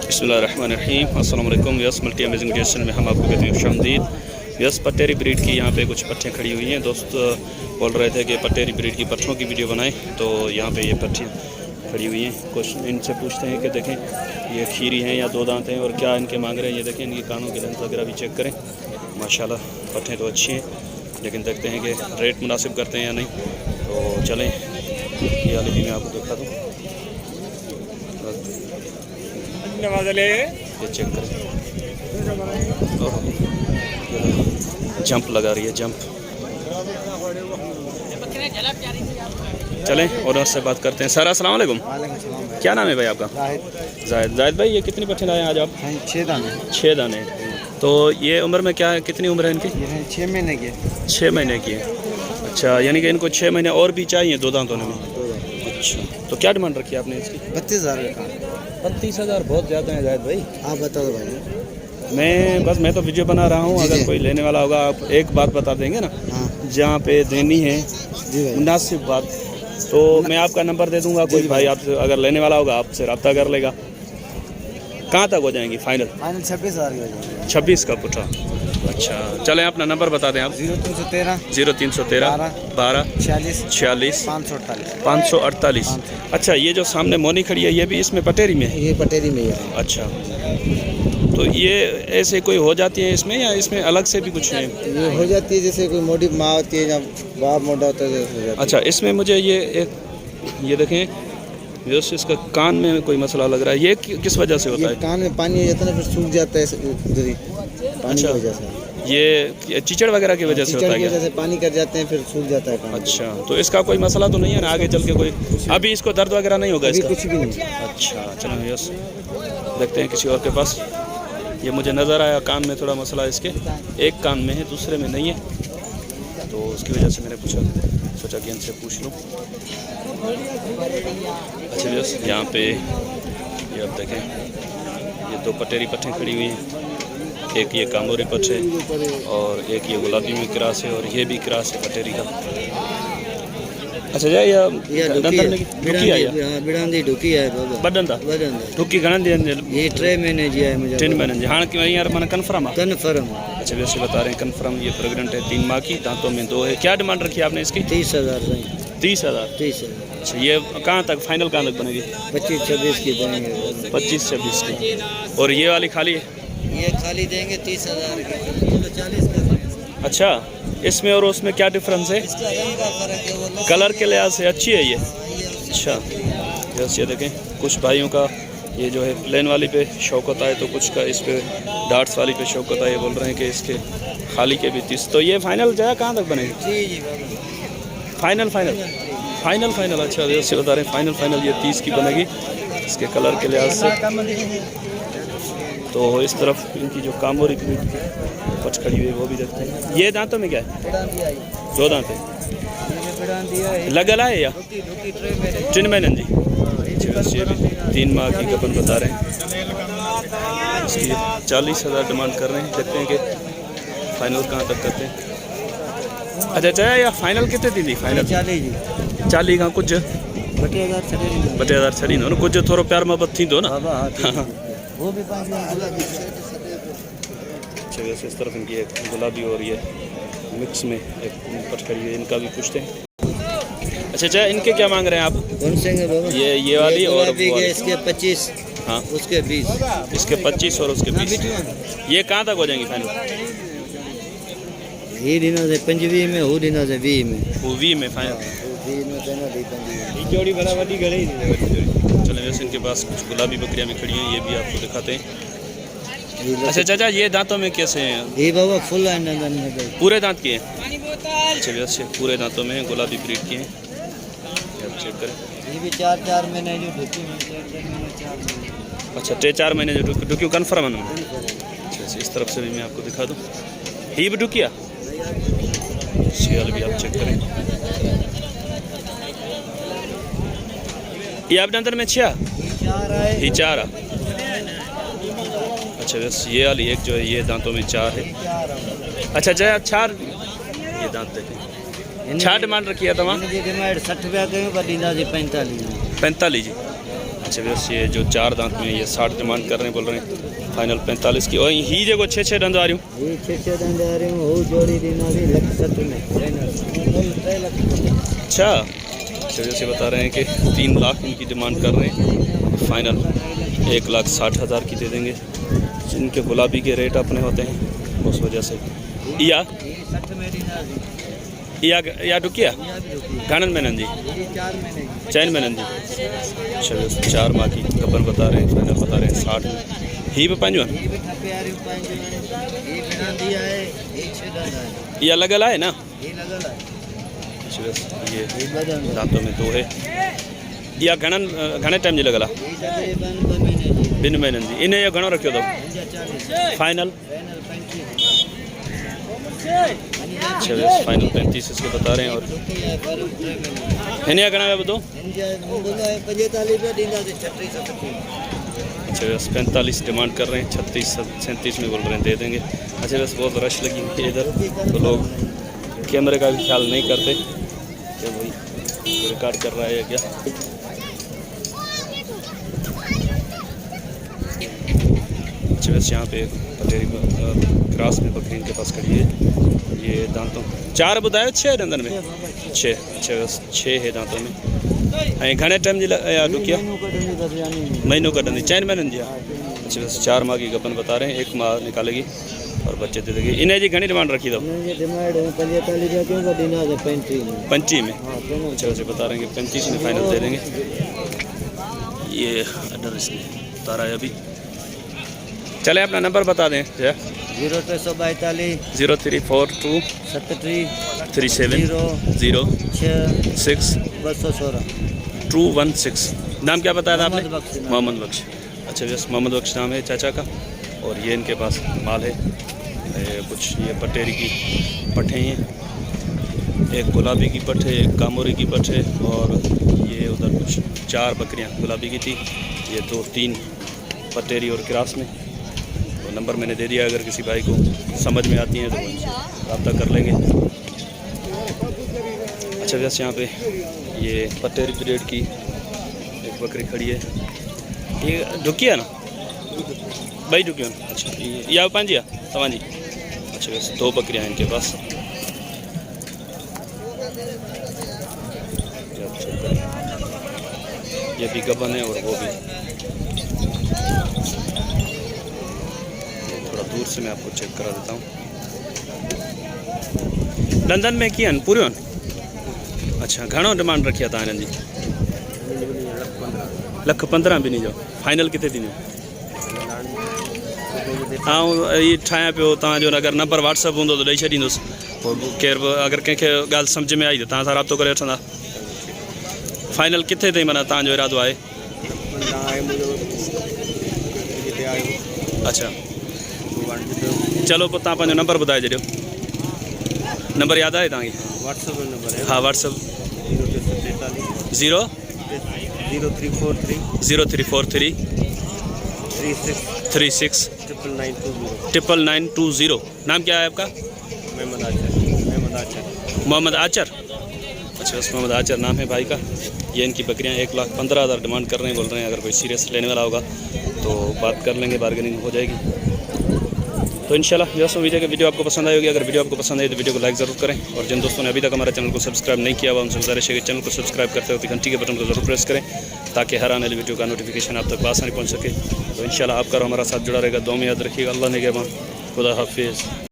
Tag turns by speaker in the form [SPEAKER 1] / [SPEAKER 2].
[SPEAKER 1] बिस्मिल्लाहिर्रहमानिर्रहीम। अस्सलाम वालेकुम। यस मल्टी अमेजिंग क्रिएशन में हम आपको कहते हैं खुशामदीद। यस पटेरी ब्रीड की यहाँ पे कुछ पट्ठें खड़ी हुई हैं। दोस्त बोल रहे थे कि पटेरी ब्रीड की पट्ठों की वीडियो बनाएं, तो यहाँ पे ये पट्ठियाँ खड़ी हुई हैं। कुछ इनसे पूछते हैं कि देखें ये खीरी हैं या दो दांत हैं और क्या इनके मांग रहे हैं। ये देखें इनकी कानों की लेंथ वगैरह भी चेक करें। माशाल्लाह पट्ठें तो अच्छी हैं, लेकिन देखते हैं कि रेट मुनासिब करते हैं या नहीं। तो चलें ये वाली भी मैं आपको दिखा दूँ, ये चेक करें। जंप लगा रही है, जंप। चलें और उससे बात करते हैं। सर अस्सलाम वालेकुम, क्या नाम है भाई आपका? जाहिद। जाहिद भाई ये कितनी पट्ठें लाए आज आप?
[SPEAKER 2] 6 दाने।
[SPEAKER 1] 6 दाने। तो ये उम्र में क्या है, कितनी उम्र है इनकी?
[SPEAKER 2] 6 महीने की।
[SPEAKER 1] 6 महीने की है। अच्छा, यानी कि इनको 6 महीने और भी चाहिए दो दांतों में? अच्छा, तो क्या डिमांड रखी है आपने इसकी?
[SPEAKER 2] 32,000 का।
[SPEAKER 1] 32,000 बहुत ज़्यादा है जाहिद भाई।
[SPEAKER 2] आप बता दो भाई।
[SPEAKER 1] मैं तो वीडियो बना रहा हूँ, अगर कोई लेने वाला होगा आप एक बात बता देंगे ना।
[SPEAKER 2] हाँ।
[SPEAKER 1] जहाँ पे देनी है मुनासिब बात, तो मैं आपका नंबर दे दूंगा। कोई भाई आपसे अगर लेने वाला होगा आपसे रब्ता कर लेगा। कहाँ तक हो जाएंगी फाइनल?
[SPEAKER 2] 26,000 की हो जाएगी।
[SPEAKER 1] 26 का पुट्ठा। अच्छा चलें, अपना नंबर बता दें आप।
[SPEAKER 2] 0313
[SPEAKER 1] 0313 12
[SPEAKER 2] 46
[SPEAKER 1] 46
[SPEAKER 2] 548
[SPEAKER 1] 548। अच्छा, ये जो सामने मोनी खड़ी है ये भी इसमें पटेरी में है?
[SPEAKER 2] ये पटेरी में है।
[SPEAKER 1] अच्छा, तो ये ऐसे कोई हो जाती है इसमें या इसमें अलग से भी कुछ है?
[SPEAKER 2] ये हो जाती है जैसे कोई मोटी माँ होती है, जब बाप मोटा होता है।
[SPEAKER 1] अच्छा, इसमें मुझे ये देखें जैसे इसका कान में कोई मसला लग रहा है, ये किस वजह से होता है?
[SPEAKER 2] कान में पानी हो जाता है ना, फिर सूख जाता है पानी।
[SPEAKER 1] अच्छा,
[SPEAKER 2] की वजह से
[SPEAKER 1] ये चिचड़ वगैरह की वजह से होता है क्या?
[SPEAKER 2] जैसे पानी कर जाते हैं फिर सूख जाता है पानी।
[SPEAKER 1] अच्छा, तो इसका कोई मसला तो नहीं है ना आगे चल के कोई? अभी इसको दर्द वगैरह नहीं होगा इसका?
[SPEAKER 2] कुछ भी नहीं।
[SPEAKER 1] अच्छा चलो यस, देखते हैं किसी और के पास। ये मुझे नज़र आया कान में थोड़ा मसला है इसके, एक कान में है दूसरे में नहीं है, तो उसकी वजह से मैंने सोचा कि इनसे पूछ लूँ। अच्छा यस, यहाँ पे ये आप देखें ये दो पटेरी पट्ठें खड़ी हुई हैं। एक ये कामोरी पट्ठ है और एक ये गुलाबी में क्रास है और ये भी क्रास है पटेरी का। अच्छा जी, ये दंदन में ढुकी है या
[SPEAKER 2] बिड़ांदी ढुकी है बाबा
[SPEAKER 1] बडंदा ढुकी घणन दिन
[SPEAKER 2] ये 3 महीने जी है मुझे।
[SPEAKER 1] 3 महीने जी। हां कि यार मन कंफर्म है?
[SPEAKER 2] कंफर्म।
[SPEAKER 1] अच्छा वैसे बता रहे हैं कंफर्म ये प्रेग्नेंट है, 3 माह की, दांतों में 2 है। क्या डिमांड रखी है आपने इसकी?
[SPEAKER 2] 30,000।
[SPEAKER 1] 30,000। अच्छा, ये कहाँ तक फाइनल कहाँ तक बनेगी?
[SPEAKER 2] 25-26 की देंगे।
[SPEAKER 1] 25-26 की। और ये वाली खाली है?
[SPEAKER 2] ये खाली देंगे 30,000 की। 40 का।
[SPEAKER 1] अच्छा, इसमें और उसमें क्या डिफरेंस है?
[SPEAKER 2] इसका रंग का फर्क है, वो
[SPEAKER 1] कलर के लिहाज से अच्छी है ये। अच्छा यस, ये देखें कुछ भाइयों का ये जो है प्लेन वाली पे शौक होता है, तो कुछ का इस पे डार्ट्स वाली पे शौक होता है। ये बोल रहे हैं कि इसके खाली के भी 30। तो ये फाइनल जो है कहाँ तक बनेगी? फाइनल। अच्छा वैसे बता रहे हैं फाइनल ये 30 की बनेगी इसके कलर के लिहाज से। तो इस तरफ इनकी जो कामोरी पच खड़ी हुई है वो भी देखते हैं। ये दांतों में क्या है? 2 दांत है। लगल है या 3 महीने जी? ये भी 3 माह की गबन बता रहे हैं। इसकी 40,000 डिमांड कर रहे हैं। देखते हैं कि फाइनल कहाँ तक करते हैं। अच्छा या फाइनल कितने दी थी? फाइनल 40 का कुछ 20,000 छड़ी ना कुछ थोड़ा प्यार मोहब्बत थी दो ना।
[SPEAKER 2] वो भी 5
[SPEAKER 1] अच्छा वैसे इस तरफ इनकी एक गुलाबी और ये मिक्स में एक पट खड़ी है, इनका भी पूछते हैं। अच्छा इनके क्या मांग रहे हैं आप?
[SPEAKER 2] कौन से हैं बाबा?
[SPEAKER 1] ये वाली और
[SPEAKER 2] इसके 25।
[SPEAKER 1] हाँ,
[SPEAKER 2] उसके 20।
[SPEAKER 1] इसके 25 और उसके 20। ये कहाँ तक हो जाएंगी फाइनल?
[SPEAKER 2] ही दिनों से 25 में, हो दिनों से 20 में।
[SPEAKER 1] वो 20 में फाइनल।
[SPEAKER 2] जोड़ी बराबर ही गई।
[SPEAKER 1] चलो वैसे इनके पास कुछ गुलाबी बकरियां भी खड़ी हैं, ये भी आपको दिखाते हैं। अच्छा चाचा, ये दांतों में कैसे हैं?
[SPEAKER 2] ये बाबा फुल है,
[SPEAKER 1] पूरे दांत के हैं? अच्छा वैसे पूरे दांतों में गुलाबी ब्रीड की हैं, आप चेक करें।
[SPEAKER 2] ये भी 4 महीने जो ढुकी है।
[SPEAKER 1] अच्छा 3-4 महीने जो ढुकी कन्फर्म है। अच्छा इस तरफ से भी मैं आपको दिखा दूँ, ही भी ढुकिया सियाल भी आप चेक करें। ये आपने अंदर में 6 ही 4। अच्छा बस ये वाली एक जो है ये दांतों में 4 है। अच्छा 4 ये दांत देखें। 6 डिमांड रखी है तमाम?
[SPEAKER 2] डिमांड 60 रुपया कहीं पर दीना जी 45
[SPEAKER 1] जी। अच्छा बस ये जो 4 दांत में ये 60 डिमांड कर रहे हैं, बोल रहे हैं फाइनल 45 की। और ही जो 6 दंद आ रही हूँ
[SPEAKER 2] ये 6 दंद आ रही हूँ, वो जोड़ी देना भी 1,60,000 में।
[SPEAKER 1] अच्छा जैसे बता रहे हैं कि 3 लाख इनकी डिमांड कर रहे हैं, फाइनल 1,60,000 की दे देंगे। जिनके गुलाबी के रेट अपने होते हैं उस वजह से। या डुकिया घणन महीनन जी 4 महीनन जी। अच्छा 4 माह की कपन बता रहे हैं, फाइनल बता रहे हैं 60 में। ही भी पंजो या लगल है ना। ये दांतों में 2 है। या घणे टाइम जी लगल आहे? 2 महीनन जी। इन्हें यो घणो रखियो अथव फाइनल? अच्छा फाइनल 35 इसके बता रहे हैं। और हिन घणा है बुधो? अच्छा बस 45 डिमांड कर रहे हैं, 36-37 में बोल रहे हैं दे देंगे। अच्छा बस बहुत रश लगी हुई है इधर, तो लोग कैमरे का भी ख्याल नहीं करते कि भाई रिकॉर्ड कर रहा है या क्या। अच्छा बस यहाँ पे पटेरी क्रॉस में बकरी इनके पास खड़ी है। ये दांतों 4 बताया 6 दंदन में 6। अच्छा बस 6 है दांतों में। घने टाइम जी या डुकिया महीनों का डंदी 4 महीनन जी। अच्छा बस 4 माह की गपन बता रहे हैं, 1 माह निकालेगी और बच्चे दे देगी। इन्हें जी घनी डिमांड रखी दो? 35 में। अच्छा वैसे बता रहे हैं कि 35 में फाइनल दे देंगे। ये अडर इसने बता रहा है अभी। चले अपना नंबर बता दें।
[SPEAKER 2] 0342
[SPEAKER 1] 0342
[SPEAKER 2] 73
[SPEAKER 1] 37 06 216। नाम क्या बताया था आपने? मोहम्मद बख्श। अच्छा बस मोहम्मद बख्श नाम है चाचा का। और ये इनके पास माल है कुछ। ये पटेरी की पट्ठे हैं, एक गुलाबी की पट्ठ है, एक कामोरी की पट्ठ है। और ये उधर कुछ 4 बकरियां गुलाबी की थी, ये 2-3 पटेरी और क्रास में। तो नंबर मैंने दे दिया, अगर किसी भाई को समझ में आती हैं तो वो रब्ता कर लेंगे। अच्छा वैसे यहाँ पे ये पटेरी ब्रीड की एक बकरी खड़ी है। ये डुकिया ना भाई? डुकिया। अच्छा या 5 या तवांजी। अच्छा वैसे 2 बकरियाँ हैं इनके पास। ये भी गबन है और वो भी। थोड़ा दूर से मैं आपको चेक करा देता हूँ। लंदन में कियन पूरे? अच्छा घणो डिमांड रखिया था इन्हनि जी? 1,15,000 भी नहीं जो फाइनल कितने थी? हाँ ये ठाया पियो तव्हांजो। अगर नंबर व्हाट्सअप हूंदो तो ॾेई छॾींदुसि, पोइ केरु अगर कंहिंखे ॻाल्हि सम्झ में आई तो तव्हां सां राब्तो करे वठंदा। फाइनल किथे ताईं माना तव्हांजो इरादो आहे? अच्छा चलो पोइ तव्हां पंहिंजो नंबर ॿुधाए छॾियो। नंबर यादि आहे तव्हांखे?
[SPEAKER 2] व्हाट्सएप नंबर है।
[SPEAKER 1] हाँ व्हाट्सअप
[SPEAKER 2] 0343
[SPEAKER 1] 0343 36 99920। नाम क्या है आपका? मोहम्मद आचर। अच्छा उस मोहम्मद आचर नाम है भाई का। ये इनकी बकरियां 1,15,000 डिमांड कर रहे हैं, बोल रहे हैं अगर कोई सीरियस लेने वाला होगा तो बात कर लेंगे, बार्गेनिंग हो जाएगी। तो इंशाल्लाह यह सब वीडियो आपको पसंद आई होगी। अगर वीडियो आपको पसंद आई तो वीडियो को लाइक ज़रूर करें। और जिन दोस्तों ने अभी तक हमारे चैनल को सब्सक्राइब नहीं किया हुआ उनसे गुजारिश है कि चैनल को सब्सक्राइब करते वक्त घंटी के बटन को ज़रूर प्रेस करें, ताकि हर आने वाली वीडियो का नोटिफिकेशन आप तक आसानी पहुँच सके। तो इंशाल्लाह आपका हमारा साथ जुड़ा रहेगा। दुआ में याद रखिएगा। अल्लाह ने के खुदा हाफिज़।